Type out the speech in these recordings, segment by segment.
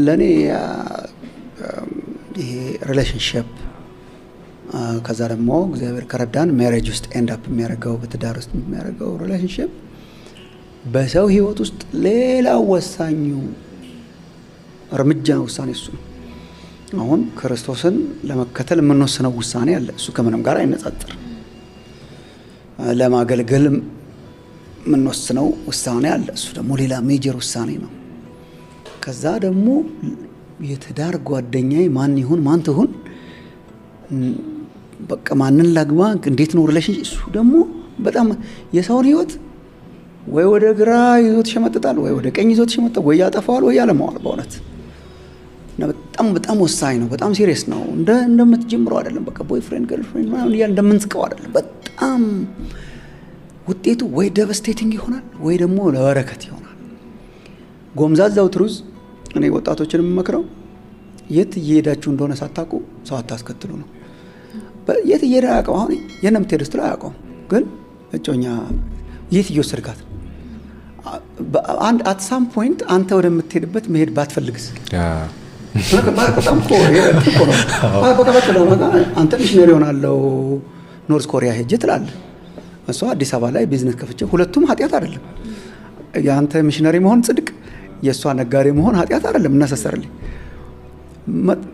ለኔ ይሄ ሪሌሽንሺፕ ከዛ ደግሞ እግዚአብሔር ከረዳን ሜሬጅ ውስጥ ኤንድ አፕ የሚያደርገው በትዳር ውስጥ የሚያደርገው ሪሌሽንሺፕ በሰው ህይወት ውስጥ ሌላው ወሳኙ እርምጃ ውሳኔ እሱ ነው። አሁን ክርስቶስን ለመከተል የምንወስነው ውሳኔ አለ። እሱ ከምንም ጋር አይነጻጸርም። ለማገልገል የምንወስነው ውሳኔ አለ። እሱ ደግሞ ሌላ ሜጀር ውሳኔ ነው። ከዛ ደግሞ የትዳር ጓደኛዬ ማን ይሁን ማን ትሁን በቃ ማንን ላግባ እንዴት ነው ሪሌሽንሺፕ እሱ ደግሞ በጣም የሰውን ህይወት ወይ ወደ ግራ ይዞት ይሸመጥጣል ወይ ወደ ቀኝ ይዞት ይሸመጥጣል ወይ ያጠፋዋል ወይ ያለማዋል። በእውነት በጣም በጣም ወሳኝ ነው። በጣም ሲሪየስ ነው። እንደምትጀምረው አይደለም። በቃ ቦይፍሬንድ ገርልፍሬንድ ማለት ያ እንደምንስቀው አይደለም። በጣም ውጤቱ ወይ ደቨስቴቲንግ ይሆናል ወይ ደግሞ ለበረከት ይሆናል። ጎምዛዛው ትሩዝ እኔ ወጣቶችን የምመክረው የት እየሄዳችሁ እንደሆነ ሳታውቁ ሰው አታስከትሉ ነው። የት እየሄዳ ያውቀው አሁን የት ነው የምትሄድ ስትለው አያውቀውም። ግን እጮኛ የት እየወሰድካት አንድ አት ሳም ፖይንት አንተ ወደምትሄድበት መሄድ ባትፈልግስ በጣም እኮ ነው። አንተ ሚሽነሪ ሆናለሁ ኖርዝ ኮሪያ ሄጄ ትላለህ። እሷ አዲስ አበባ ላይ ቢዝነስ ከፍቼ ሁለቱም ኃጢአት አይደለም። የአንተ ሚሽነሪ መሆን ጽድቅ፣ የእሷ ነጋዴ መሆን ኃጢአት አይደለም። እናሰሰርልኝ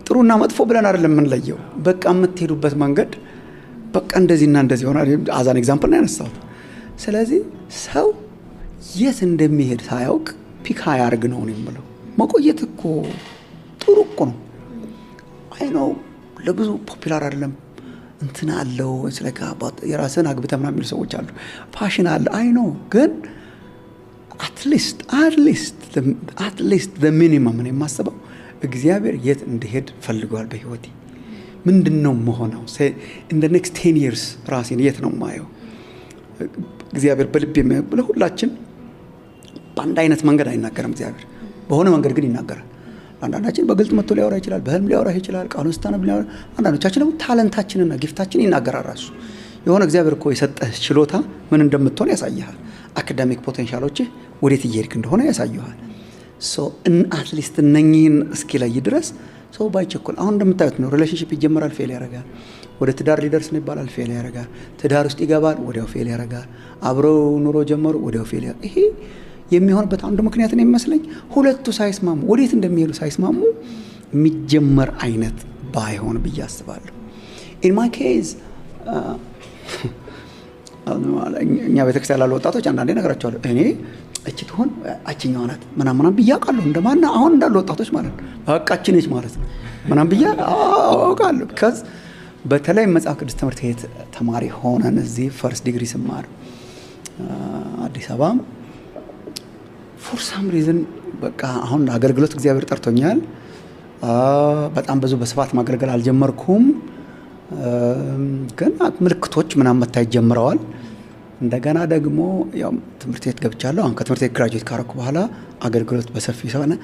ጥሩና መጥፎ ብለን አይደለም የምንለየው። በቃ የምትሄዱበት መንገድ በቃ እንደዚህና እንደዚህ ሆናል። አዛን ኤግዛምፕል ነው ያነሳሁት። ስለዚህ ሰው የት እንደሚሄድ ሳያውቅ ፒክ ያርግ ነው የምለው። መቆየት እኮ ጥሩ እኮ ነው። አይ ነው ለብዙ ፖፑላር አይደለም እንትና አለው ስለካ የራስን አግብተህ ምናምን የሚሉ ሰዎች አሉ። ፋሽን አለ አይ ነው። ግን አትሊስት the minimum ነው የማስበው። እግዚአብሔር የት እንድሄድ ፈልጓል በህይወቴ ምንድነው መሆነው in the next 10 years ራሴን የት ነው ማየው። እግዚአብሔር በልብ የሚያብለ ሁላችን በአንድ አይነት መንገድ አይናገርም። እግዚአብሔር በሆነ መንገድ ግን ይናገራል። አንዳንዳችን በግልጥ መጥቶ ሊያወራ ይችላል፣ በህልም ሊያወራ ይችላል፣ ቃሉን ስታነብ ሊያወራ። አንዳንዶቻችን ደግሞ ታለንታችንና ጊፍታችን ይናገራል። ራሱ የሆነ እግዚአብሔር እኮ የሰጠህ ችሎታ ምን እንደምትሆን ያሳይሃል። አካዳሚክ ፖቴንሻሎች ወዴት እየሄድክ እንደሆነ ያሳይሃል። ሶ አትሊስት እነኚህን እስኪለይ ድረስ ሰው ባይቸኩል። አሁን እንደምታዩት ነው ሪሌሽንሺፕ ይጀምራል፣ ፌል ያደርጋል። ወደ ትዳር ሊደርስ ነው ይባላል፣ ፌል ያደርጋል። ትዳር ውስጥ ይገባል፣ ወዲያው ፌል ያደርጋል። አብረው ኑሮ ጀመሩ፣ ወዲያው ፌል ያደርጋል። ይሄ የሚሆንበት አንዱ ምክንያት ነው የሚመስለኝ ሁለቱ ሳይስማሙ ወዴት እንደሚሄዱ ሳይስማሙ የሚጀመር አይነት ባይሆን ብዬ አስባለሁ። ኢን ማይ ኬዝ እኛ ቤተክርስቲያን ያሉ ወጣቶች አንዳንዴ ነገራቸዋለሁ። እኔ እቺ ትሆን አቺኛው ናት ምናምን ብዬ አውቃለሁ። እንደማና አሁን እንዳሉ ወጣቶች ማለት ነው በቃችን ነች ማለት ነው ምናምን ብዬ አውቃለሁ። ከዛ በተለይ መጽሐፍ ቅዱስ ትምህርት ቤት ተማሪ ሆነን እዚህ ፈርስት ዲግሪ ስማር አዲስ አበባ ፎር ሳም ሪዝን በቃ አሁን አገልግሎት እግዚአብሔር ጠርቶኛል። በጣም ብዙ በስፋት ማገልገል አልጀመርኩም፣ ግን ምልክቶች ምናምን መታየት ጀምረዋል። እንደገና ደግሞ ያው ትምህርት ቤት ገብቻለሁ። አሁን ከትምህርት ቤት ግራጁዌት ካረኩ በኋላ አገልግሎት በሰፊ ሰውና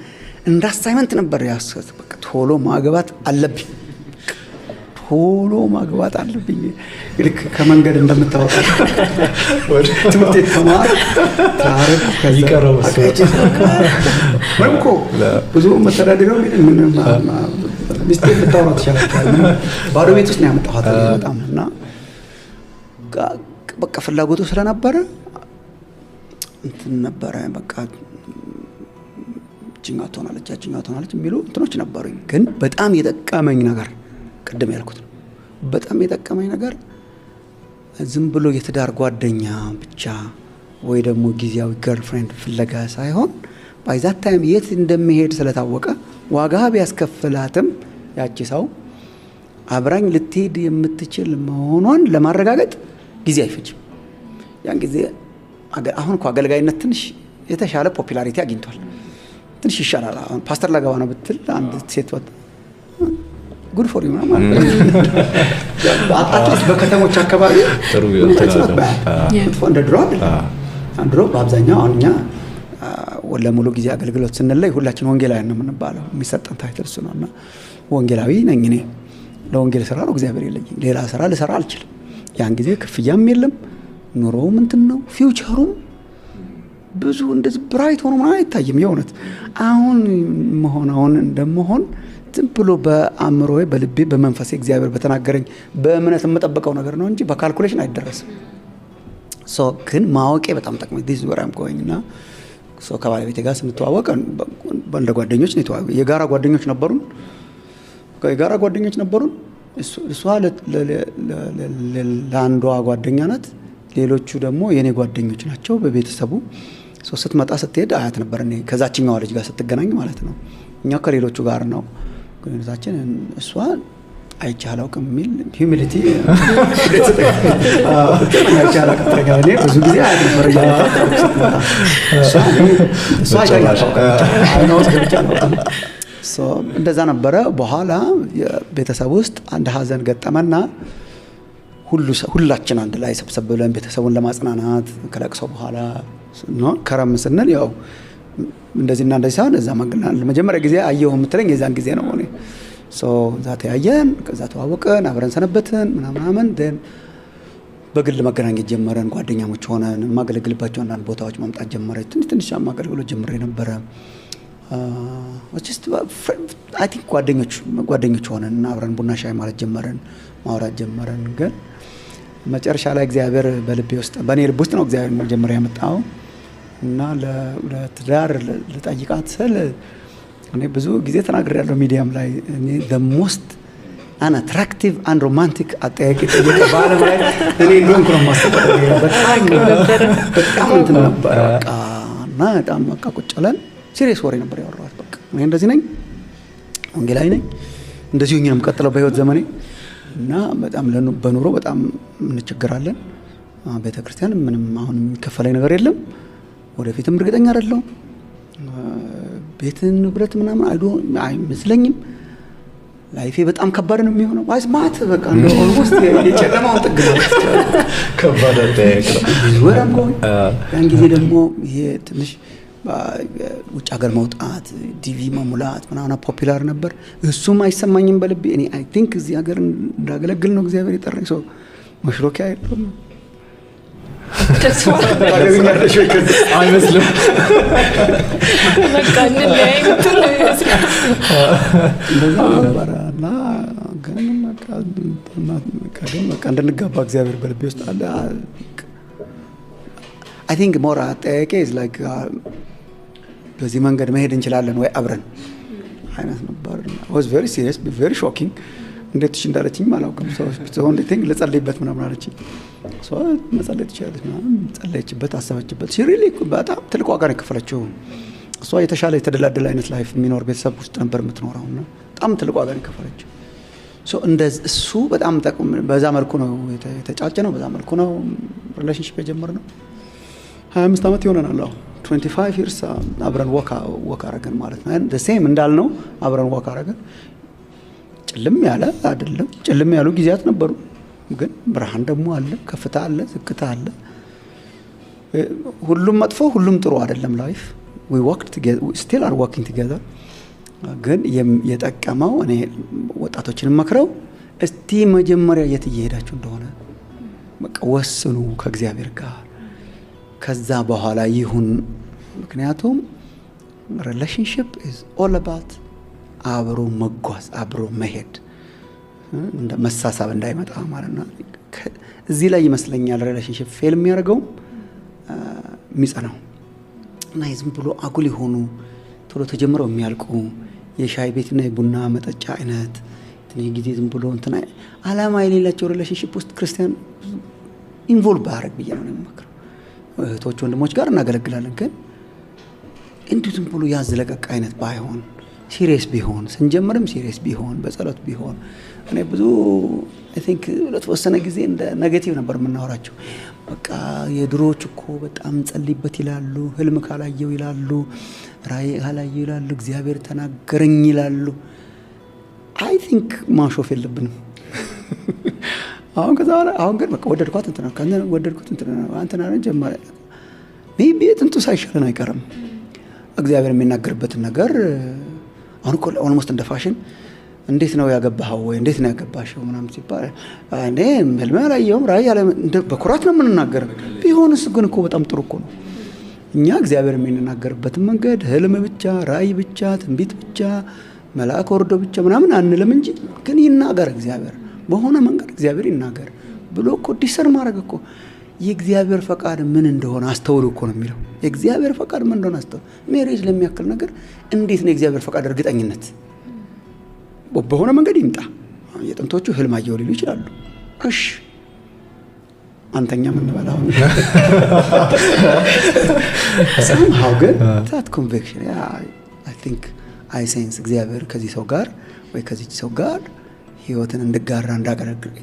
እንደ አሳይመንት ነበር ያስከት በቃ ቶሎ ማግባት አለብኝ፣ ቶሎ ማግባት አለብኝ። ልክ ከመንገድ እንደምታወጣ ወደ ትምህርት ቤት ተማር ታሪክ ከይቀረው ወንኮ ብዙ መተዳደሪያው ምን ሚስቴክ ልታወራ ትችላለች። ባዶ ቤት ውስጥ ነው ያመጣኋት በጣም እና በቃ ፍላጎቱ ስለነበረ እንትን ነበረ በቃ ጭንጋት ሆናለች የሚሉ እንትኖች ነበሩኝ። ግን በጣም የጠቀመኝ ነገር ቅድም ያልኩት ነው። በጣም የጠቀመኝ ነገር ዝም ብሎ የትዳር ጓደኛ ብቻ ወይ ደግሞ ጊዜያዊ ገርልፍሬንድ ፍለጋ ሳይሆን ባይዛት ታይም የት እንደሚሄድ ስለታወቀ ዋጋ ቢያስከፍላትም ያቺ ሰው አብራኝ ልትሄድ የምትችል መሆኗን ለማረጋገጥ ጊዜ አይፈጅም። ያን ጊዜ አሁን እኮ አገልጋይነት ትንሽ የተሻለ ፖፑላሪቲ አግኝቷል። ትንሽ ይሻላል። አሁን ፓስተር ላገባ ነው ብትል አንድ ሴት ወጣ ጉድ ፎር ዩ ነው ማለት ነው። አጥቂስ በከተሞች አካባቢ ጥሩ እንደ ድሮ አይደለም። ድሮ በአብዛኛው አሁን እኛ ለሙሉ ጊዜ አገልግሎት ስንለይ ሁላችን ወንጌላውያን ነው የምንባለው። የሚሰጠን ታይትል እሱ ነውና ወንጌላዊ ነኝ እኔ። ለወንጌል ስራ ነው እግዚአብሔር የለኝም። ሌላ ስራ ልሰራ አልችልም። ያን ጊዜ ክፍያም የለም፣ ኑሮውም እንትን ነው፣ ፊውቸሩም ብዙ እንደዚህ ብራይት ሆኖ ምናምን አይታይም። የእውነት አሁን መሆናውን እንደመሆን ዝም ብሎ በአእምሮዬ በልቤ በመንፈሴ እግዚአብሔር በተናገረኝ በእምነት የምጠብቀው ነገር ነው እንጂ በካልኩሌሽን አይደረስም። ግን ማወቄ በጣም ጠቅሞኝ ዲስ ወራም ጎይኝና ከባለቤቴ ጋር ስንተዋወቅ እንደ ጓደኞች ነው የተዋወቅነው። የጋራ ጓደኞች ነበሩን። እሷ ለአንዷ ጓደኛ ናት፣ ሌሎቹ ደግሞ የኔ ጓደኞች ናቸው በቤተሰቡ። ስትመጣ ስትሄድ አያት ነበር እኔ ከዛችኛዋ ልጅ ጋር ስትገናኝ ማለት ነው። እኛ ከሌሎቹ ጋር ነው ግንኙነታችን። እሷ አይቼ አላውቅም የሚል ሂዩሚሊቲ አይቼ አላውቅም። እኔ ብዙ ጊዜ አያት ነበር እንደዛ ነበረ። በኋላ ቤተሰብ ውስጥ አንድ ሀዘን ገጠመና ሁላችን አንድ ላይ ሰብሰብ ብለን ቤተሰቡን ለማጽናናት ከለቅሶ በኋላ ከረም ስንል ያው እንደዚህና እንደዚህ ሳይሆን እዛ ለመጀመሪያ ጊዜ አየሁ የምትለኝ የዛን ጊዜ ነው። እኔ እዛ ተያየን፣ ከዛ ተዋወቅን፣ አብረን ሰነበትን ምናምን ደን በግል መገናኘት ጀመረን። ጓደኛሞች ሆነን የማገለግልባቸው አንዳንድ ቦታዎች መምጣት ጀመረ። ትንሽ ማገልግሎት ጀምሬ ነበረ። አይ ቲንክ ጓደኞች ሆነን አብረን ቡና ሻይ ማለት ጀመረን፣ ማውራት ጀመረን። ግን መጨረሻ ላይ እግዚአብሔር በልቤ ውስጥ በእኔ ልብ ውስጥ ነው እግዚአብሔር መጀመሪያ ያመጣው እና ለትዳር ልጠይቃት ስል እኔ ብዙ ጊዜ ተናግሬያለሁ ሚዲያም ላይ እኔ the most unattractive and romantic አጠያቂ በዓለም ላይ እኔ እንደሆንኩ ነው የማስበው። በጣም እንትን ነበር በቃ እና በጣም በቃ ቁጭ ብለን ሲሪየስ ወሬ ነበር ያወራሁት። በቃ እኔ እንደዚህ ነኝ፣ ወንጌላዊ ነኝ፣ እንደዚህ ሆኜ ነው የምቀጥለው በህይወት ዘመኔ እና በጣም በኑሮ በጣም እንቸገራለን። ቤተክርስቲያን ምንም አሁን የሚከፈለኝ ነገር የለም፣ ወደፊትም እርግጠኛ አይደለሁም። ቤትን ንብረት ምናምን አይመስለኝም። ላይፌ በጣም ከባድ ነው የሚሆነው። ዋይስ ማት በቃ ነው ኦልሞስት የጨለማው ጥግ ነው። ከባድ አጠያየቅ ነው። ወራም ጎን ያን ጊዜ ደግሞ ይሄ ትንሽ ውጭ ሀገር መውጣት ዲቪ መሙላት ምናምን ፖፑላር ነበር። እሱም አይሰማኝም በልቤ። እኔ አይ ቲንክ እዚህ ሀገር እንዳገለግል ነው እግዚአብሔር የጠራኝ። ሰው መሽሮኪያ አይደለም አይመስልም። በቃ እንለያይ ምትል ነው ይመስላል። እንደዛ ነበረ እና ግን በቃ እንድንጋባ እግዚአብሔር በልቤ ውስጥ አለ። አይ ቲንክ ሞር አጠያየቄ ኢዝ ላይክ በዚህ መንገድ መሄድ እንችላለን ወይ አብረን አይነት ነበር። ዋዝ ቬሪ ሲሪየስ ቬሪ ሾኪንግ። እንዴት እሺ እንዳለችኝ አላውቅም። ሰው እንዴት ልጸልይበት ምናምን አለችኝ። ሰው መጸለይ ትችላለች ምናምን ጸለየችበት፣ አሰበችበት። ሪሊ በጣም ትልቅ ዋጋ ነው የከፈለችው። እሷ የተሻለ የተደላደለ አይነት ላይፍ የሚኖር ቤተሰብ ውስጥ ነበር የምትኖረው እና በጣም ትልቅ ዋጋ ነው የከፈለችው። እሱ በጣም ጠቅም በዛ መልኩ ነው የተጫጨ ነው። በዛ መልኩ ነው ሪሌሽንሺፕ የጀመርነው። 25 ዓመት ይሆነናል አሁን 25 years አብረን ወክ አረገን ማለት ነው። the same እንዳልነው አብረን ወክ አረገን። ጭልም ያለ አይደለም፣ ጭልም ያሉ ጊዜያት ነበሩ፣ ግን ብርሃን ደግሞ አለ፣ ከፍታ አለ፣ ዝቅታ አለ። ሁሉም መጥፎ ሁሉም ጥሩ አይደለም ላይፍ። we worked together, we still are working together። ግን የጠቀመው እኔ ወጣቶችን መክረው እስቲ መጀመሪያ የት እየሄዳችሁ እንደሆነ በቃ ወስኑ ከእግዚአብሔር ጋር፣ ከዛ በኋላ ይሁን። ምክንያቱም ሪሌሽንሺፕ is all about አብሮ መጓዝ፣ አብሮ መሄድ፣ እንደ መሳሳብ እንዳይመጣ ማለት ነው። እዚህ ላይ ይመስለኛል ሪሌሽንሺፕ ፌል የሚያደርገው የሚጸናው እና ዝም ብሎ አጉል የሆኑ ቶሎ ተጀምረው የሚያልቁ የሻይ ቤትና የቡና መጠጫ አይነት ጊዜ ዝም ብሎ እንትና አላማ የሌላቸው ሪሌሽንሺፕ ውስጥ ክርስቲያን ኢንቮልቭ ባያደርግ ብዬ ነው የምመክረው። እህቶች ወንድሞች ጋር እናገለግላለን፣ ግን እንዲሁ ዝም ብሎ ያዝ ለቀቅ አይነት ባይሆን፣ ሲሪየስ ቢሆን፣ ስንጀምርም ሲሪየስ ቢሆን፣ በጸሎት ቢሆን። እኔ ብዙ አይ ቲንክ ለተወሰነ ጊዜ እንደ ኔጌቲቭ ነበር የምናወራቸው። በቃ የድሮዎች እኮ በጣም ጸልይበት ይላሉ፣ ህልም ካላየው ይላሉ፣ ራእይ ካላየው ይላሉ፣ እግዚአብሔር ተናገረኝ ይላሉ። አይ ቲንክ ማሾፍ የለብንም። አሁን ግን በቃ ወደድኳት እንትና ወደድኩት እንትና አንተና ጀመረ ሜቢ ጥንቱ ሳይሻለን አይቀርም። እግዚአብሔር የሚናገርበትን ነገር አሁን እኮ ኦልሞስት እንደ ፋሽን እንዴት ነው ያገባኸው ወይ እንዴት ነው ያገባሽው ምናምን ሲባል እኔ ህልም አላየሁም ራእይ ያለ በኩራት ነው የምንናገረው። ቢሆንስ ግን እኮ በጣም ጥሩ እኮ ነው። እኛ እግዚአብሔር የሚናገርበትን መንገድ ህልም ብቻ፣ ራእይ ብቻ፣ ትንቢት ብቻ፣ መልአክ ወርዶ ብቻ ምናምን አንልም እንጂ ግን ይናገር እግዚአብሔር በሆነ መንገድ እግዚአብሔር ይናገር ብሎ እኮ ዲሰር ማድረግ እኮ የእግዚአብሔር ፈቃድ ምን እንደሆነ አስተውሉ እኮ ነው የሚለው። የእግዚአብሔር ፈቃድ ምን እንደሆነ አስተውሉ። ሜሬጅ ለሚያክል ነገር እንዴት ነው የእግዚአብሔር ፈቃድ እርግጠኝነት? በሆነ መንገድ ይምጣ። የጥንቶቹ ህልም አየሁ ሊሉ ይችላሉ። እሺ አንተኛ ምን በላው somehow ግን that conviction I think I sense እግዚአብሔር ከዚህ ሰው ጋር ወይ ከዚህ ሰው ጋር ህይወትን እንድጋራ እንዳገለግል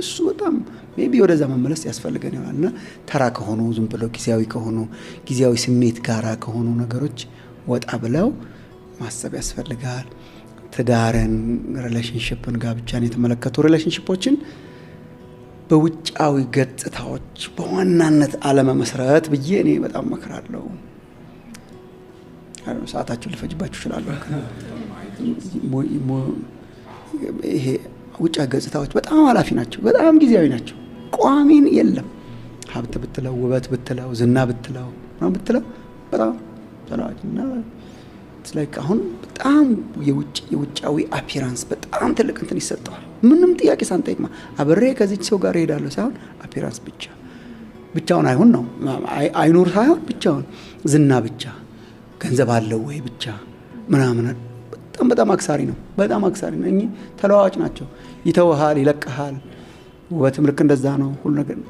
እሱ በጣም ሜቢ ወደዛ መመለስ ያስፈልገን ይሆናልና ተራ ከሆኑ ዝም ብለው ጊዜያዊ ስሜት ጋራ ከሆኑ ነገሮች ወጣ ብለው ማሰብ ያስፈልጋል። ትዳርን፣ ሪሌሽንሺፕን፣ ጋብቻን የተመለከቱ ሪሌሽንሺፖችን በውጫዊ ገጽታዎች በዋናነት አለመመስረት ብዬ እኔ በጣም መክራለሁ። ሰዓታችሁን ልፈጅባችሁ እችላለሁ። ይሄ ውጫዊ ገጽታዎች በጣም ኃላፊ ናቸው፣ በጣም ጊዜያዊ ናቸው። ቋሚን የለም። ሀብት ብትለው፣ ውበት ብትለው፣ ዝና ብትለው በጣም ተላዋጭና ላይክ አሁን በጣም የውጫዊ አፒራንስ በጣም ትልቅ እንትን ይሰጠዋል። ምንም ጥያቄ ሳንጠይቅማ አብሬ ከዚች ሰው ጋር እሄዳለሁ ሳይሆን አፒራንስ ብቻውን አይሆን ነው። አይኖር ሳይሆን ብቻውን ዝና ብቻ፣ ገንዘብ አለው ወይ ብቻ ምናምን በጣም አክሳሪ ነው። በጣም አክሳሪ ነው። እኚህ ተለዋዋጭ ናቸው። ይተውሃል፣ ይለቅሃል። ውበትም ልክ እንደዛ ነው። ሁሉ ነገር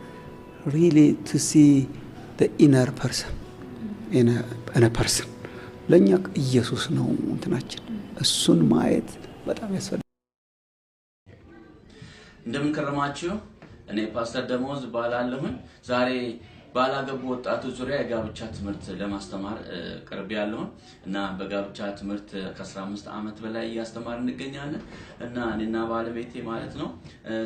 really to see the inner person in a person ለኛ ኢየሱስ ነው እንትናችን። እሱን ማየት በጣም ያስፈልጋል። እንደምን ከረማችሁ? እኔ ፓስተር ደሞዝ ባላለሁኝ ዛሬ ባላገቡ ወጣቶች ዙሪያ የጋብቻ ትምህርት ለማስተማር ቅርብ ያለውን እና በጋብቻ ትምህርት ከ15 ዓመት በላይ ያስተማር እንገኛለን እና እኔና ባለቤቴ ማለት ነው።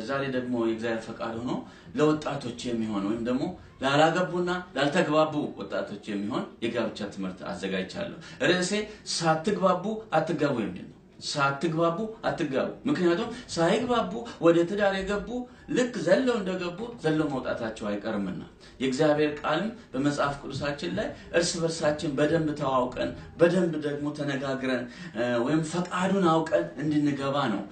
ዛሬ ደግሞ የእግዚአብሔር ፈቃድ ሆኖ ለወጣቶች የሚሆን ወይም ደግሞ ላላገቡና ላልተግባቡ ወጣቶች የሚሆን የጋብቻ ትምህርት አዘጋጅቻለሁ። ርዕሴ ሳትግባቡ አትጋቡ የሚል ነው። ሳትግባቡ አትጋቡ። ምክንያቱም ሳይግባቡ ወደ ትዳር የገቡ ልክ ዘለው እንደገቡ ዘለው መውጣታቸው አይቀርምና የእግዚአብሔር ቃልም በመጽሐፍ ቅዱሳችን ላይ እርስ በርሳችን በደንብ ተዋውቀን በደንብ ደግሞ ተነጋግረን ወይም ፈቃዱን አውቀን እንድንገባ ነው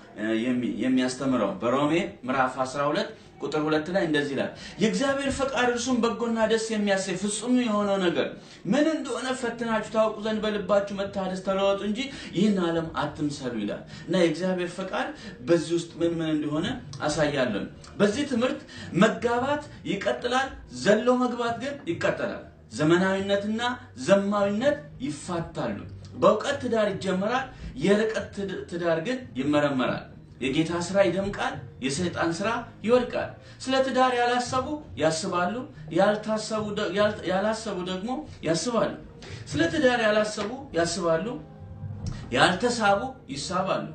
የሚያስተምረው። በሮሜ ምዕራፍ 12 ቁጥር 2 ላይ እንደዚህ ይላል፣ የእግዚአብሔር ፈቃድ እርሱም በጎና ደስ የሚያሰኝ ፍጹም የሆነው ነገር ምን እንደሆነ ፈትናችሁ ታውቁ ዘንድ በልባችሁ መታደስ ተለወጡ እንጂ ይህን ዓለም አትምሰሉ ይላል። እና የእግዚአብሔር ፈቃድ በዚህ ውስጥ ምን እንደሆነ አሳያለሁ። በዚህ ትምህርት መጋባት ይቀጥላል፣ ዘሎ መግባት ግን ይቀጥላል። ዘመናዊነትና ዘማዊነት ይፋታሉ። በእውቀት ትዳር ይጀምራል፣ የርቀት ትዳር ግን ይመረመራል። የጌታ ስራ ይደምቃል፣ የሰይጣን ስራ ይወድቃል። ስለ ትዳር ያላሰቡ ያስባሉ፣ ያላሰቡ ደግሞ ያስባሉ። ስለ ትዳር ያላሰቡ ያስባሉ፣ ያልተሳቡ ይሳባሉ።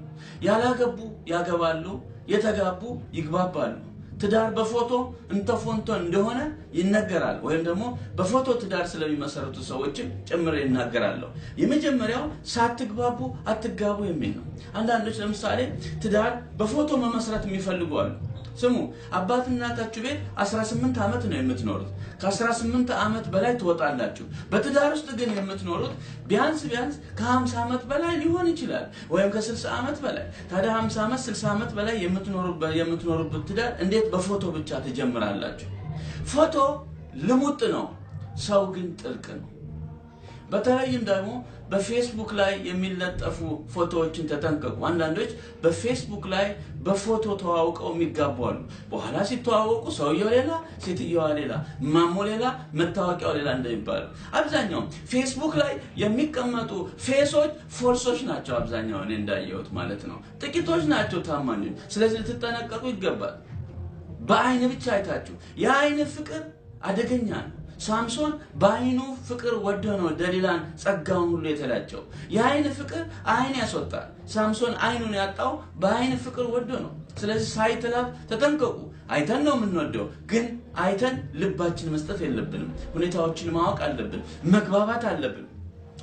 ያላገቡ ያገባሉ፣ የተጋቡ ይግባባሉ። ትዳር በፎቶ እንተፎንቶ እንደሆነ ይነገራል። ወይም ደግሞ በፎቶ ትዳር ስለሚመሰረቱ ሰዎችም ጭምር ይናገራሉ። የመጀመሪያው ሳትግባቡ አትጋቡ የሚል ነው። አንዳንዶች ለምሳሌ ትዳር በፎቶ መመስረት የሚፈልጉ አሉ። ስሙ፣ አባትና እናታችሁ ቤት 18 ዓመት ነው የምትኖሩት። ከ18 ዓመት በላይ ትወጣላችሁ። በትዳር ውስጥ ግን የምትኖሩት ቢያንስ ከ50 ዓመት በላይ ሊሆን ይችላል፣ ወይም ከ60 ዓመት በላይ። ታዲያ 50 ዓመት 60 ዓመት በላይ የምትኖሩበት ትዳር እንዴት በፎቶ ብቻ ትጀምራላችሁ? ፎቶ ልሙጥ ነው፣ ሰው ግን ጥልቅ ነው። በተለይም ደግሞ በፌስቡክ ላይ የሚለጠፉ ፎቶዎችን ተጠንቀቁ። አንዳንዶች በፌስቡክ ላይ በፎቶ ተዋውቀው የሚጋቡ አሉ። በኋላ ሲተዋወቁ ሰውየው ሌላ፣ ሴትየዋ ሌላ፣ ማሞ ሌላ፣ መታወቂያው ሌላ እንደሚባሉ አብዛኛው ፌስቡክ ላይ የሚቀመጡ ፌሶች ፎልሶች ናቸው። አብዛኛው እኔ እንዳየሁት ማለት ነው። ጥቂቶች ናቸው ታማኞች። ስለዚህ ልትጠነቀቁ ይገባል። በአይን ብቻ አይታችሁ የአይን ፍቅር አደገኛ ነው። ሳምሶን በአይኑ ፍቅር ወዶ ነው ደሊላን ጸጋውን ሁሉ የተላጨው። የአይን ፍቅር አይን ያስወጣል። ሳምሶን አይኑን ያጣው በአይን ፍቅር ወዶ ነው። ስለዚህ ሳይተላብ ተጠንቀቁ። አይተን ነው የምንወደው፣ ግን አይተን ልባችን መስጠት የለብንም። ሁኔታዎችን ማወቅ አለብን፣ መግባባት አለብን።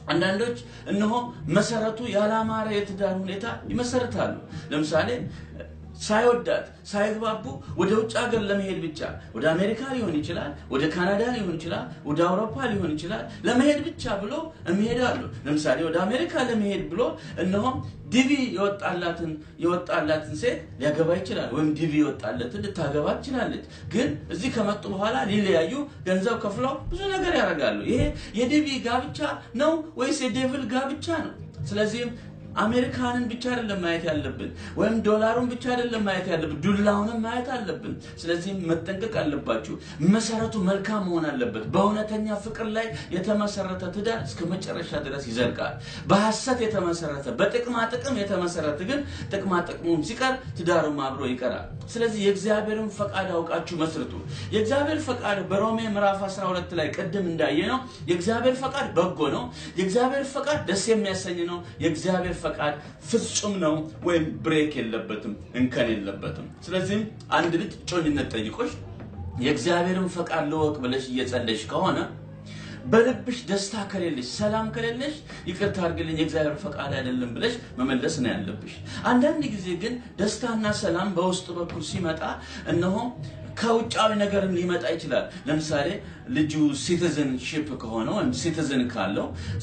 አንዳንዶች እነሆ መሰረቱ ያላማረ የትዳር ሁኔታ ይመሰርታሉ። ለምሳሌ ሳይወዳት ሳይግባቡ ወደ ውጭ ሀገር ለመሄድ ብቻ ወደ አሜሪካ ሊሆን ይችላል፣ ወደ ካናዳ ሊሆን ይችላል፣ ወደ አውሮፓ ሊሆን ይችላል ለመሄድ ብቻ ብሎ የሚሄዳሉ። ለምሳሌ ወደ አሜሪካ ለመሄድ ብሎ እነሆ ዲቪ የወጣላትን ሴት ሊያገባ ይችላል፣ ወይም ዲቪ የወጣለትን ልታገባ ትችላለች። ግን እዚህ ከመጡ በኋላ ሊለያዩ ገንዘብ ከፍለው ብዙ ነገር ያደርጋሉ። ይሄ የዲቪ ጋብቻ ነው ወይስ የዴቪል ጋብቻ ነው? ስለዚህም አሜሪካንን ብቻ አይደለም ማየት ያለብን፣ ወይም ዶላሩን ብቻ አይደለም ማየት ያለብን፣ ዱላውንም ማየት አለብን። ስለዚህ መጠንቀቅ አለባችሁ። መሰረቱ መልካም መሆን አለበት። በእውነተኛ ፍቅር ላይ የተመሰረተ ትዳር እስከ መጨረሻ ድረስ ይዘልቃል። በሐሰት የተመሰረተ በጥቅማ ጥቅም የተመሰረተ ግን ጥቅማ ጥቅሙም ሲቀር ትዳሩም አብሮ ይቀራል። ስለዚህ የእግዚአብሔርን ፈቃድ አውቃችሁ መስርቱ። የእግዚአብሔር ፈቃድ በሮሜ ምዕራፍ 12 ላይ ቀደም እንዳየነው የእግዚአብሔር ፈቃድ በጎ ነው። የእግዚአብሔር ፈቃድ ደስ የሚያሰኝ ነው። የእግዚአብሔር ፈቃድ ፍጹም ነው፣ ወይም ብሬክ የለበትም፣ እንከን የለበትም። ስለዚህ አንድ ልጅ ጮኝነት ጠይቆሽ የእግዚአብሔርን ፈቃድ ልወቅ ብለሽ እየጸለይሽ ከሆነ በልብሽ ደስታ ከሌለሽ፣ ሰላም ከሌለሽ ይቅርታ አድርግልኝ የእግዚአብሔር ፈቃድ አይደለም ብለሽ መመለስ ነው ያለብሽ። አንዳንድ ጊዜ ግን ደስታና ሰላም በውስጥ በኩል ሲመጣ እነሆ ከውጫዊ ነገርም ሊመጣ ይችላል። ለምሳሌ ልጁ ሲቲዝንሺፕ ከሆነ ወይም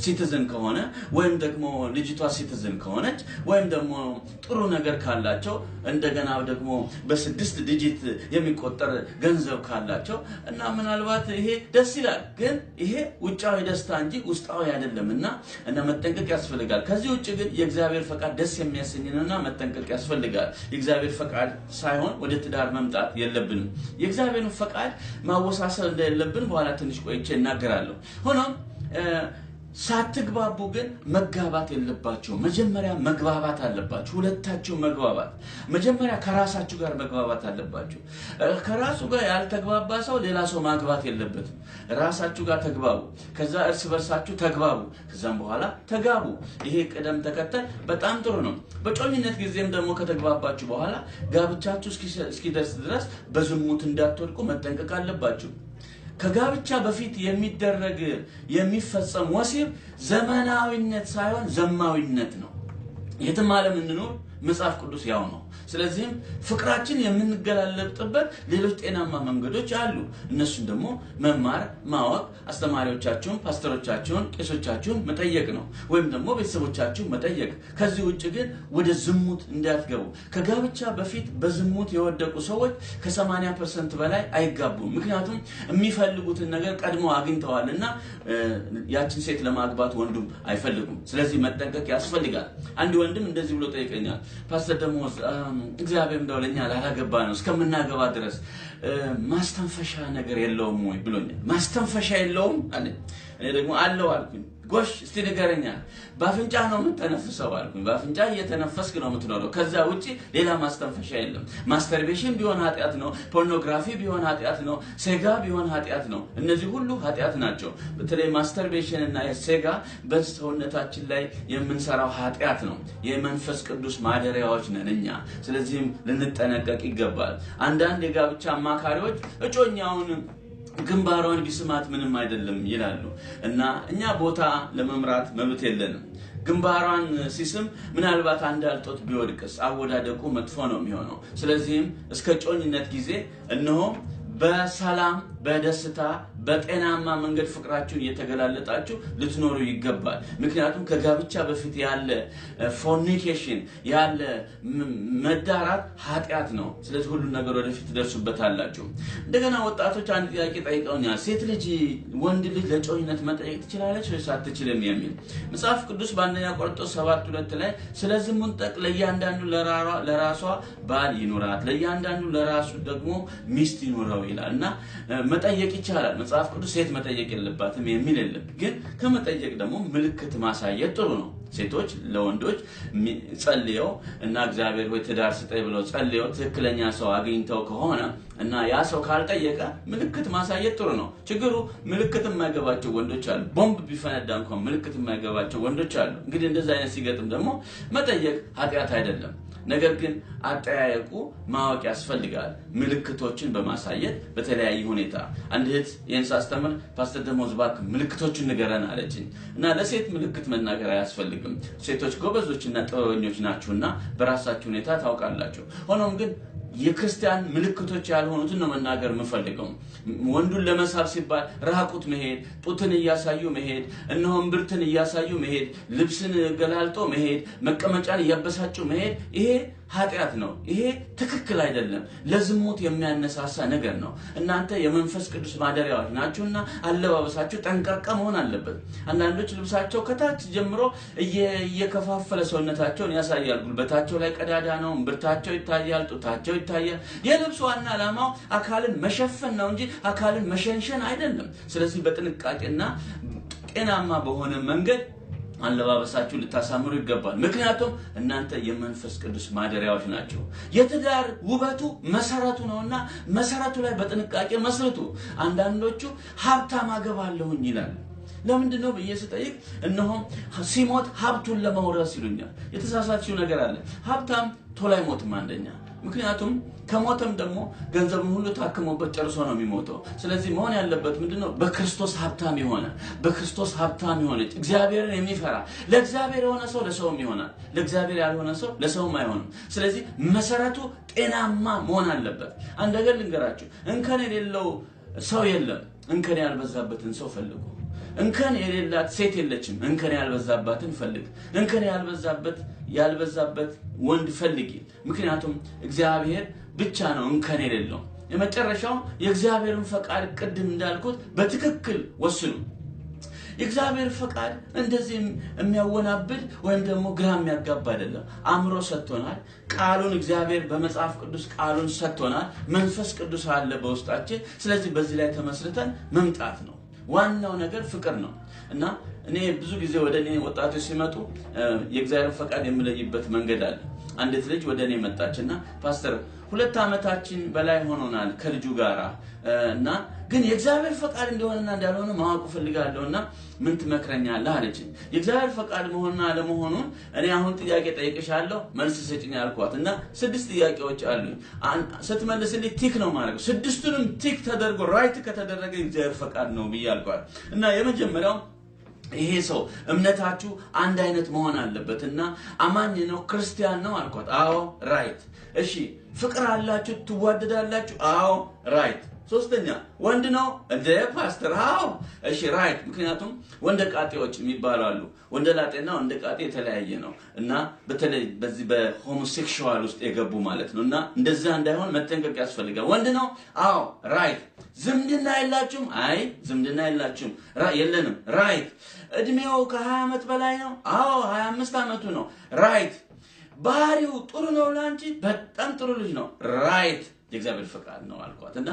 ሲቲዝን ከሆነ ወይም ደግሞ ልጅቷ ሲቲዝን ከሆነች ወይም ደግሞ ጥሩ ነገር ካላቸው እንደገና ደግሞ በ6 ዲጂት የሚቆጠር ገንዘብ ካላቸው እና ምናልባት ይሄ ደስ ይላል፣ ግን ይሄ ውጫዊ ደስታ እንጂ ውስጣዊ አይደለምና እና መጠንቀቅ ያስፈልጋል። ከዚህ ውጭ ግን የእግዚአብሔር ፈቃድ ደስ የሚያሰኝና መጠንቀቅ ያስፈልጋል። የእግዚአብሔር ፈቃድ ሳይሆን ወደ ትዳር መምጣት የለብንም። የእግዚአብሔርን ፈቃድ ማወሳሰብ እንደሌለብን በኋላ ትንሽ ቆይቼ እናገራለሁ። ሆኖም ሳትግባቡ ግን መጋባት የለባችሁ። መጀመሪያ መግባባት አለባችሁ። ሁለታችሁ መግባባት መጀመሪያ ከራሳችሁ ጋር መግባባት አለባችሁ። ከራሱ ጋር ያልተግባባ ሰው ሌላ ሰው ማግባት የለበትም። ራሳችሁ ጋር ተግባቡ፣ ከዛ እርስ በርሳችሁ ተግባቡ፣ ከዛም በኋላ ተጋቡ። ይሄ ቅደም ተከተል በጣም ጥሩ ነው። በጮኝነት ጊዜም ደግሞ ከተግባባችሁ በኋላ ጋብቻችሁ እስኪደርስ ድረስ በዝሙት እንዳትወድቁ መጠንቀቅ አለባችሁ። ከጋብቻ በፊት የሚፈጸም ወሲብ ዘመናዊነት ሳይሆን ዘማዊነት ነው። የትም ዓለም እንኖር መጽሐፍ ቅዱስ ያው ነው። ስለዚህም ፍቅራችን የምንገላለጥበት ሌሎች ጤናማ መንገዶች አሉ። እነሱን ደግሞ መማር፣ ማወቅ፣ አስተማሪዎቻችሁን፣ ፓስተሮቻችሁን፣ ቄሶቻችሁን መጠየቅ ነው፣ ወይም ደግሞ ቤተሰቦቻችሁን መጠየቅ። ከዚህ ውጭ ግን ወደ ዝሙት እንዳትገቡ። ከጋብቻ በፊት በዝሙት የወደቁ ሰዎች ከ80% በላይ አይጋቡም። ምክንያቱም የሚፈልጉትን ነገር ቀድሞ አግኝተዋልና ያችን ሴት ለማግባት ወንዱም አይፈልጉም። ስለዚህ መጠንቀቅ ያስፈልጋል። አንድ ወንድም እንደዚህ ብሎ ጠይቀኛል። ፓስተር ደግሞ እግዚአብሔር እንደው ለኛ ላላገባ ነው እስከምናገባ ድረስ ማስተንፈሻ ነገር የለውም ወይ ብሎኛል። ማስተንፈሻ የለውም አለ። እኔ ደግሞ አለው አልኩኝ። ጎሽ እስቲ ንገረኛ። በአፍንጫ ነው የምትተነፍሰው አልኩኝ። በአፍንጫ እየተነፈስክ ነው የምትኖረው። ከዛ ውጪ ሌላ ማስተንፈሻ የለም። ማስተርቤሽን ቢሆን ኃጢአት ነው፣ ፖርኖግራፊ ቢሆን ኃጢአት ነው፣ ሴጋ ቢሆን ኃጢአት ነው። እነዚህ ሁሉ ኃጢአት ናቸው። በተለይ ማስተርቤሽን እና ሴጋ በሰውነታችን ላይ የምንሰራው ኃጢአት ነው። የመንፈስ ቅዱስ ማደሪያዎች ነን እኛ። ስለዚህም ልንጠነቀቅ ይገባል። አንዳንድ የጋብቻ አማካሪዎች እጮኛውን ግንባሯን ቢስማት ምንም አይደለም ይላሉ እና እኛ ቦታ ለመምራት መብት የለንም። ግንባሯን ሲስም ምናልባት አንድ አልጦት ቢወድቅስ አወዳደቁ መጥፎ ነው የሚሆነው። ስለዚህም እስከ ጮኝነት ጊዜ እነሆ በሰላም በደስታ በጤናማ መንገድ ፍቅራችሁን እየተገላለጣችሁ ልትኖሩ ይገባል። ምክንያቱም ከጋብቻ በፊት ያለ ፎርኒኬሽን ያለ መዳራት ኃጢአት ነው። ስለዚህ ሁሉ ነገር ወደፊት ትደርሱበታላችሁ። እንደገና ወጣቶች አንድ ጥያቄ ጠይቀውኛል። ሴት ልጅ ወንድ ልጅ ለጮኝነት መጠየቅ ትችላለች ወይስ አትችልም የሚል መጽሐፍ ቅዱስ በአንደኛ ቆሮንቶስ 7:2 ላይ ስለዚህ ሙንጠቅ ለእያንዳንዱ ለራሷ ባል ይኖራት፣ ለእያንዳንዱ ለራሱ ደግሞ ሚስት ይኖረው ይላልና መጠየቅ ይቻላል። መጽሐፍ ቅዱስ ሴት መጠየቅ የለባትም የሚል የለም። ግን ከመጠየቅ ደግሞ ምልክት ማሳየት ጥሩ ነው። ሴቶች ለወንዶች ጸልየው እና እግዚአብሔር ሆይ ትዳር ስጠኝ ብለው ጸልየው ትክክለኛ ሰው አግኝተው ከሆነ እና ያ ሰው ካልጠየቀ ምልክት ማሳየት ጥሩ ነው። ችግሩ ምልክት የማይገባቸው ወንዶች አሉ። ቦምብ ቢፈነዳ እንኳን ምልክት የማይገባቸው ወንዶች አሉ። እንግዲህ እንደዛ አይነት ሲገጥም ደግሞ መጠየቅ ኃጢአት አይደለም። ነገር ግን አጠያየቁ ማወቅ ያስፈልጋል ምልክቶችን በማሳየት በተለያየ ሁኔታ አንድ እህት ይህን ሳስተምር ፓስተር ደሞዝ እባክህ ምልክቶችን ንገረን አለችኝ እና ለሴት ምልክት መናገር አያስፈልግም ሴቶች ጎበዞችና ጥበበኞች ናችሁና በራሳችሁ ሁኔታ ታውቃላችሁ ሆኖም ግን የክርስቲያን ምልክቶች ያልሆኑትን ነው መናገር የምፈልገው ወንዱን ለመሳብ ሲባል ራቁት መሄድ ጡትን እያሳዩ መሄድ እነሆም ብርትን እያሳዩ መሄድ ልብስን ገላልጦ መሄድ መቀመጫን እያበሳጩ መሄድ ይሄ ኃጢአት ነው ይሄ ትክክል አይደለም ለዝሙት የሚያነሳሳ ነገር ነው እናንተ የመንፈስ ቅዱስ ማደሪያዎች ናችሁና አለባበሳችሁ ጠንቃቃ መሆን አለበት አንዳንዶች ልብሳቸው ከታች ጀምሮ እየከፋፈለ ሰውነታቸውን ያሳያል ጉልበታቸው ላይ ቀዳዳ ነው ብርታቸው ይታያል ጡታቸው ይታያል የልብሱ ዋና ዓላማው አካልን መሸፈን ነው እንጂ አካልን መሸንሸን አይደለም ስለዚህ በጥንቃቄና ጤናማ በሆነ መንገድ አለባበሳችሁ ልታሳምሩ ይገባል ምክንያቱም እናንተ የመንፈስ ቅዱስ ማደሪያዎች ናችሁ የትዳር ውበቱ መሰረቱ ነውና መሰረቱ ላይ በጥንቃቄ መስርቱ አንዳንዶቹ ሀብታም አገባለሁኝ ይላል ለምንድነው በየስጠይቅ እነሆ ሲሞት ሀብቱን ለመውረስ ይሉኛል የተሳሳተው ነገር አለ ሀብታም ቶሎ አይሞትም አንደኛ ምክንያቱም ከሞተም ደግሞ ገንዘቡን ሁሉ ታክሞበት ጨርሶ ነው የሚሞተው ስለዚህ መሆን ያለበት ምንድነው በክርስቶስ ሀብታም ይሆነ በክርስቶስ ሀብታም ይሆነች እግዚአብሔርን የሚፈራ ለእግዚአብሔር የሆነ ሰው ለሰውም ይሆናል ለእግዚአብሔር ያልሆነ ሰው ለሰውም አይሆንም ስለዚህ መሰረቱ ጤናማ መሆን አለበት አንድ ነገር ልንገራችሁ እንከን የሌለው ሰው የለም እንከን ያልበዛበትን ሰው ፈልጉ እንከን የሌላት ሴት የለችም እንከን ያልበዛባትን ፈልግ እንከን ያልበዛበት ወንድ ፈልጊ ምክንያቱም እግዚአብሔር ብቻ ነው እንከን የሌለው የመጨረሻው የእግዚአብሔርን ፈቃድ ቅድም እንዳልኩት በትክክል ወስኑ የእግዚአብሔር ፈቃድ እንደዚህ የሚያወናብድ ወይም ደግሞ ግራ የሚያጋባ አይደለም አእምሮ ሰጥቶናል ቃሉን እግዚአብሔር በመጽሐፍ ቅዱስ ቃሉን ሰጥቶናል መንፈስ ቅዱስ አለ በውስጣችን ስለዚህ በዚህ ላይ ተመስርተን መምጣት ነው ዋናው ነገር ፍቅር ነው እና እኔ ብዙ ጊዜ ወደኔ ወጣቶች ሲመጡ የእግዚአብሔር ፈቃድ የምለይበት መንገድ አለ አንዲት ልጅ ወደኔ መጣችና ፓስተር 2 ዓመታችን በላይ ሆኖናል ከልጁ ጋራ እና ግን የእግዚአብሔር ፈቃድ እንደሆነና እንዳልሆነ ማወቅ ፈልጋለሁና ምን ትመክረኛለህ አለችኝ የእግዚአብሔር ፈቃድ መሆንና አለመሆኑን እኔ አሁን ጥያቄ ጠይቅሻለሁ መልስ ስጪኝ አልኳትና 6 ጥያቄዎች አሉ ስትመልስልኝ ቲክ ነው ማለት 6ቱንም ቲክ ተደርጎ ራይት ከተደረገ የእግዚአብሔር ፈቃድ ነው ብያልኳት እና የመጀመሪያው ይሄ ሰው እምነታችሁ አንድ አይነት መሆን አለበትና አማኝ ነው ክርስቲያን ነው አልኳት አዎ ራይት እሺ ፍቅር አላችሁ ትዋደዳላችሁ አዎ ራይት ሶስተኛ ወንድ ነው እንደ ፓስተር አዎ እሺ ራይት ምክንያቱም ወንደ ቃጤዎች የሚባላሉ ወንደ ላጤና ወንደ ቃጤ የተለያየ ነው እና በተለይ በዚህ በሆሞሴክሹዋል ውስጥ የገቡ ማለት ነውና እንደዛ እንዳይሆን መጠንቀቅ ያስፈልጋል ወንድ ነው አዎ ራይት ዝምድና የላችሁም አይ ዝምድና የላችሁም የለንም ራይት እድሜው ከ20 ዓመት በላይ ነው አዎ 25 ዓመቱ ነው ራይት ባህሪው ጥሩ ነው ላንቺ በጣም ጥሩ ልጅ ነው ራይት የእግዚአብሔር ፈቃድ ነው አልኳትና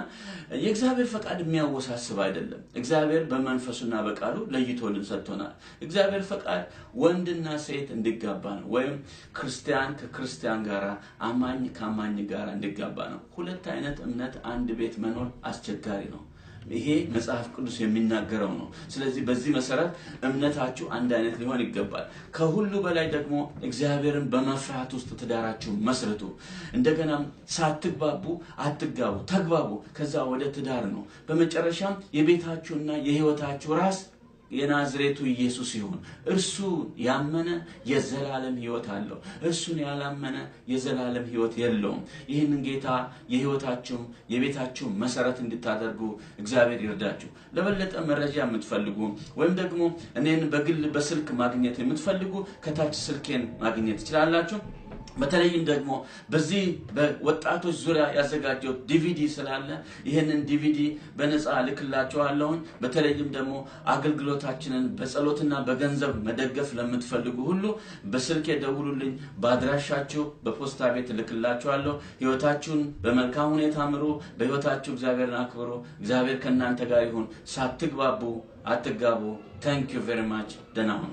የእግዚአብሔር ፈቃድ የሚያወሳስብ አይደለም እግዚአብሔር በመንፈሱና በቃሉ ለይቶልን ሰጥቶናል እግዚአብሔር ፈቃድ ወንድና ሴት እንዲጋባ ነው ወይም ክርስቲያን ከክርስቲያን ጋራ አማኝ ከአማኝ ጋራ እንዲጋባ ነው ሁለት አይነት እምነት አንድ ቤት መኖር አስቸጋሪ ነው ይሄ መጽሐፍ ቅዱስ የሚናገረው ነው ስለዚህ በዚህ መሰረት እምነታችሁ አንድ አይነት ሊሆን ይገባል ከሁሉ በላይ ደግሞ እግዚአብሔርን በመፍራት ውስጥ ትዳራችሁ መስርቱ እንደገና ሳትግባቡ አትጋቡ ተግባቡ ከዛ ወደ ትዳር ነው በመጨረሻም የቤታችሁና የህይወታችሁ ራስ የናዝሬቱ ኢየሱስ ይሁን እርሱ ያመነ የዘላለም ሕይወት አለው እርሱን ያላመነ የዘላለም ሕይወት የለውም ይህንን ጌታ የሕይወታችሁ የቤታችሁ መሰረት እንድታደርጉ እግዚአብሔር ይርዳችሁ ለበለጠ መረጃ የምትፈልጉ ወይም ደግሞ እኔን በግል በስልክ ማግኘት የምትፈልጉ ከታች ስልኬን ማግኘት ትችላላችሁ በተለይም ደግሞ በዚህ በወጣቶች ዙሪያ ያዘጋጀው ዲቪዲ ስላለ ይሄንን ዲቪዲ በነፃ ልክላችኋለሁ በተለይም ደግሞ አገልግሎታችንን በጸሎትና በገንዘብ መደገፍ ለምትፈልጉ ሁሉ በስልክ ደውሉልኝ በአድራሻችሁ በፖስታ ቤት ልክላችኋለሁ ሕይወታችሁን በመልካም ሁኔታ ምሩ በሕይወታችሁ እግዚአብሔርን አክብሩ እግዚአብሔር ከእናንተ ጋር ይሁን ሳትግባቡ አትጋቡ Thank you very much ደህና ሁኑ